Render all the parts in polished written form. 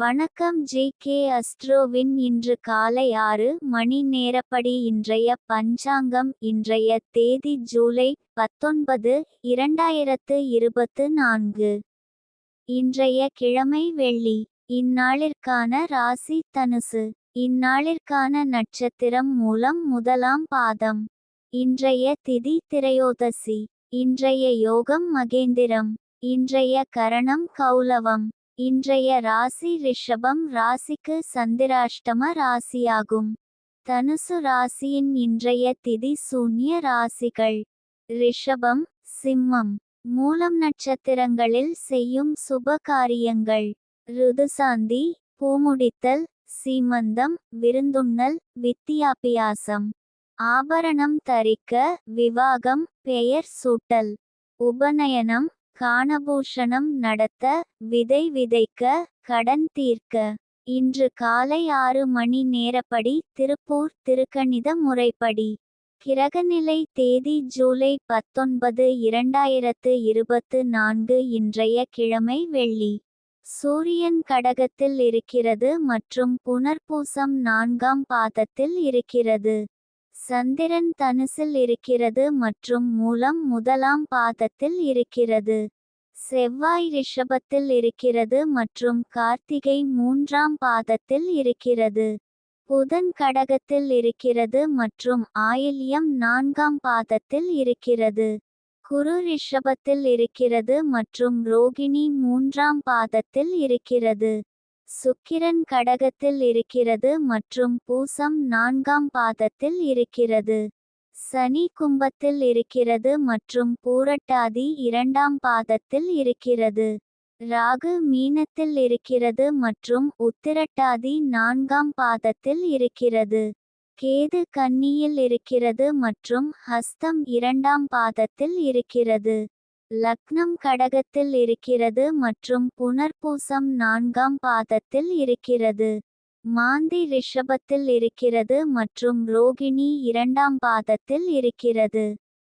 வணக்கம் ஜி.கே. அஸ்ட்ரோவின் இன்று காலை 6 மணி நேரப்படி இன்றைய பஞ்சாங்கம். இன்றைய தேதி ஜூலை 19, 2024. இன்றைய கிழமை வெள்ளி. இந்நாளிற்கான ராசி தனுசு. இந்நாளிற்கான நட்சத்திரம் மூலம் முதலாம் பாதம். இன்றைய திதி திரையோதசி. இன்றைய யோகம் மகேந்திரம். இன்றைய கரணம் கௌலவம். இன்றைய ராசி ரிஷபம் ராசிக்கு சந்திராஷ்டம ராசியாகும். தனுசு ராசியின் இன்றைய திதி சூன்ய ராசிகள்: ரிஷபம், சிம்மம். மூலம் நட்சத்திரங்களில் செய்யும் சுப காரியங்கள்: ருதுசாந்தி, பூமுடித்தல், சீமந்தம், விருந்துண்ணல், வித்தியாபியாசம், ஆபரணம் தரிக்க, விவாகம், பெயர் சூட்டல், உபநயனம், காணபூஷணம் நடத்த, விதை விதைக்க, கடன் தீர்க்க. இன்று காலை 6 மணி நேரப்படி திருப்பூர் திருக்கணித முறைப்படி. கிரகநிலை தேதி ஜூலை 19, 2024. இன்றைய கிழமை வெள்ளி. சூரியன் கடகத்தில் இருக்கிறது மற்றும் புனர்பூசம் 4ஆம் பாதத்தில் இருக்கிறது. சந்திரன் தனுசில் இருக்கிறது மற்றும் மூலம் முதலாம் பாதத்தில் இருக்கிறது. செவ்வாய் ரிஷபத்தில் இருக்கிறது மற்றும் கார்த்திகை 3ஆம் பாதத்தில் இருக்கிறது. புதன் கடகத்தில் இருக்கிறது மற்றும் ஆயில்யம் 4ஆம் பாதத்தில் இருக்கிறது. குரு ரிஷபத்தில் இருக்கிறது மற்றும் ரோகிணி 3ஆம் பாதத்தில் இருக்கிறது. சுக்கிரன் கடகத்தில் இருக்கிறது மற்றும் பூசம் 4ஆம் பாதத்தில் இருக்கிறது. சனி கும்பத்தில் இருக்கிறது மற்றும் பூரட்டாதி 2ஆம் பாதத்தில் இருக்கிறது. ராகு மீனத்தில் இருக்கிறது மற்றும் உத்திரட்டாதி 4ஆம் பாதத்தில் இருக்கிறது. கேது கன்னியில் இருக்கிறது மற்றும் ஹஸ்தம் 2ஆம் பாதத்தில் இருக்கிறது. லக்னம் கடகத்தில் இருக்கிறது மற்றும் புனர்பூசம் 4ஆம் பாதத்தில் இருக்கிறது. மாந்தி ரிஷபத்தில் இருக்கிறது மற்றும் ரோகிணி 2ஆம் பாதத்தில் இருக்கிறது.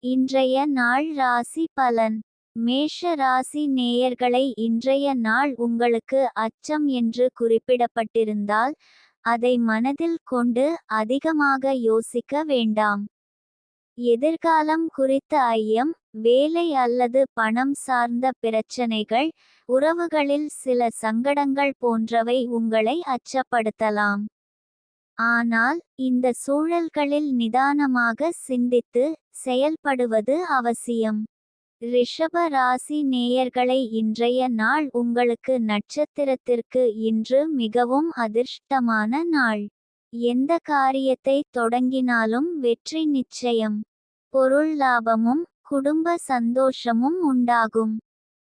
இன்றைய நாள் ராசி பலன். மேஷ ராசி நேயர்களை, இன்றைய நாள் உங்களுக்கு அச்சம் என்று குறிப்பிடப்பட்டிருந்தால் அதை மனதில் கொண்டு அதிகமாக யோசிக்க வேண்டாம். எதிர்காலம் குறித்த ஐயம், வேலை அல்லது பணம் சார்ந்த பிரச்சனைகள், உறவுகளில் சில சங்கடங்கள் போன்றவை உங்களை அச்சப்படுத்தலாம். ஆனால் இந்த சூழல்களில் நிதானமாக சிந்தித்து செயல்படுவது அவசியம். ரிஷப ராசி நேயர்களை, இன்றைய நாள் உங்களுக்கு நட்சத்திரத்திற்கு இன்று மிகவும் அதிர்ஷ்டமான நாள். எந்த காரியத்தை தொடங்கினாலும் வெற்றி நிச்சயம். பொருள் லாபமும் குடும்ப சந்தோஷமும் உண்டாகும்.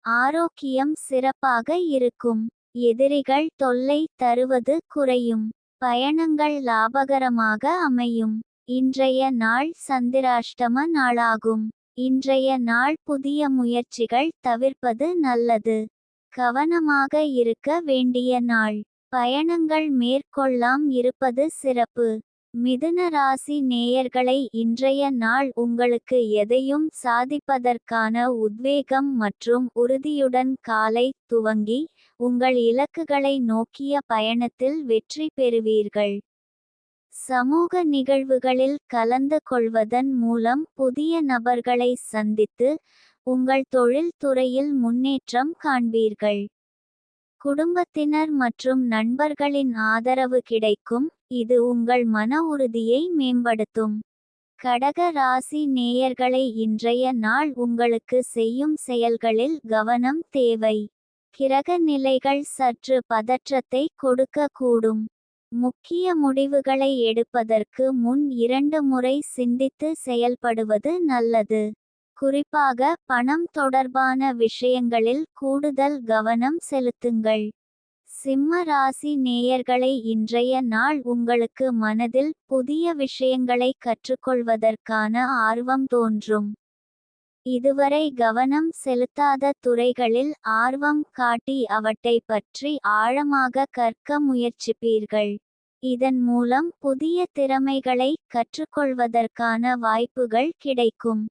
ஆரோக்கியம் சிறப்பாக இருக்கும். எதிரிகள் தொல்லை தருவது குறையும். பயணங்கள் லாபகரமாக அமையும். இன்றைய நாள் சந்திராஷ்டம நாளாகும். இன்றைய நாள் புதிய முயற்சிகள் தவிர்ப்பது நல்லது. கவனமாக இருக்க வேண்டிய நாள். பயணங்கள் மேற்கொள்ளாம் இருப்பது சிறப்பு. மிதுன ராசி நேயர்களை, இன்றைய நாள் உங்களுக்கு எதையும் சாதிப்பதற்கான உத்வேகம் மற்றும் உறுதியுடன் காலை துவங்கி உங்கள் இலக்குகளை நோக்கிய பயணத்தில் வெற்றி பெறுவீர்கள். சமூக நிகழ்வுகளில் கலந்து கொள்வதன் மூலம் புதிய நபர்களை சந்தித்து உங்கள் தொழில் துறையில் முன்னேற்றம் காண்பீர்கள். குடும்பத்தினர் மற்றும் நண்பர்களின் ஆதரவு கிடைக்கும். இது உங்கள் மன உறுதியை மேம்படுத்தும். கடக ராசி நேயர்களை, இன்றைய நாள் உங்களுக்கு செய்யும் செயல்களில் கவனம் தேவை. கிரக நிலைகள் சற்று பதற்றத்தை கொடுக்க கூடும். முக்கிய முடிவுகளை எடுப்பதற்கு முன் 2 முறை சிந்தித்து செயல்படுவது நல்லது. குறிப்பாக பணம் தொடர்பான விஷயங்களில் கூடுதல் கவனம் செலுத்துங்கள். சிம்ம ராசி நேயர்களை, இன்றைய நாள் உங்களுக்கு மனதில் புதிய விஷயங்களை கற்றுக்கொள்வதற்கான ஆர்வம் தோன்றும். இதுவரை கவனம் செலுத்தாத துறைகளில் ஆர்வம் காட்டி அவற்றை பற்றி ஆழமாக கற்க முயற்சிப்பீர்கள். இதன் மூலம் புதிய திறமைகளை கற்றுக்கொள்வதற்கான வாய்ப்புகள் கிடைக்கும்.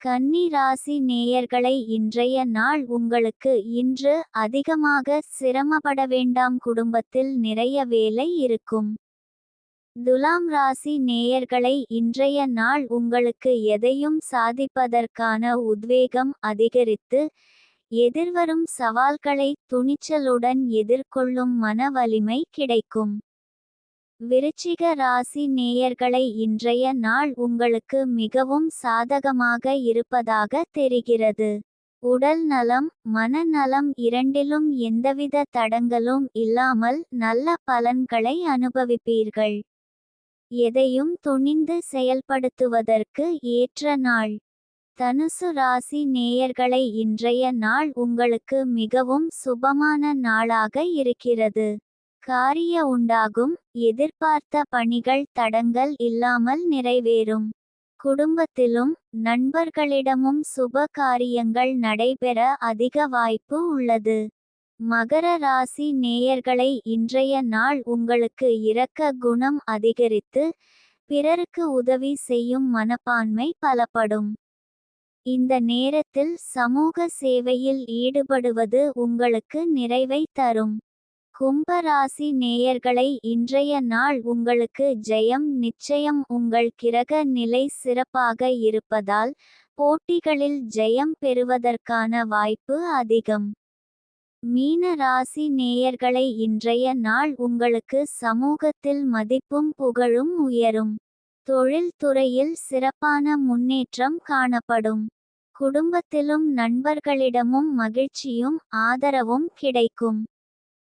கன்னி ராசி நேயர்களை இன்றைய நாள் உங்களுக்கு இன்று அதிகமாக சிரமப்பட வேண்டாம். குடும்பத்தில் நிறைய வேலை இருக்கும். துலாம் ராசி நேயர்களை இன்றைய நாள் உங்களுக்கு எதையும் சாதிப்பதற்கான உத்வேகம் அதிகரித்து எதிர்வரும் சவால்களை துணிச்சலுடன் எதிர்கொள்ளும் மன வலிமை கிடைக்கும். விருச்சிக ராசி நேயர்களை இன்றைய நாள் உங்களுக்கு மிகவும் சாதகமாக இருப்பதாக தெரிகிறது. உடல் நலம் மனநலம் இரண்டிலும் எந்தவித தடங்களும் இல்லாமல் நல்ல பலன்களை அனுபவிப்பீர்கள். எதையும் துணிந்து செயல்படுத்துவதற்கு ஏற்ற நாள். தனுசு ராசி நேயர்களை இன்றைய நாள் உங்களுக்கு மிகவும் சுபமான நாளாக இருக்கிறது. காரிய உண்டாகும். எதிர்பார்த்த பணிகள் தடங்கள் இல்லாமல் நிறைவேறும். குடும்பத்திலும் நண்பர்களிடமும் சுப காரியங்கள் நடைபெற அதிக வாய்ப்பு உள்ளது. மகர ராசி நேயர்களை இன்றைய நாள் உங்களுக்கு இரக்க குணம் அதிகரித்து பிறருக்கு உதவி செய்யும் மனப்பான்மை பலப்படும். இந்த நேரத்தில் சமூக சேவையில் ஈடுபடுவது உங்களுக்கு நிறைவை தரும். கும்பராசி நேயர்களை இன்றைய நாள் உங்களுக்கு ஜெயம் நிச்சயம். உங்கள் கிரக நிலை சிறப்பாக இருப்பதால் போட்டிகளில் ஜெயம் பெறுவதற்கான வாய்ப்பு அதிகம். மீன ராசி நேயர்களை இன்றைய நாள் உங்களுக்கு சமூகத்தில் மதிப்பும் புகழும் உயரும். தொழில் துறையில் சிறப்பான முன்னேற்றம் காணப்படும். குடும்பத்திலும் நண்பர்களிடமும் மகிழ்ச்சியும் ஆதரவும் கிடைக்கும்.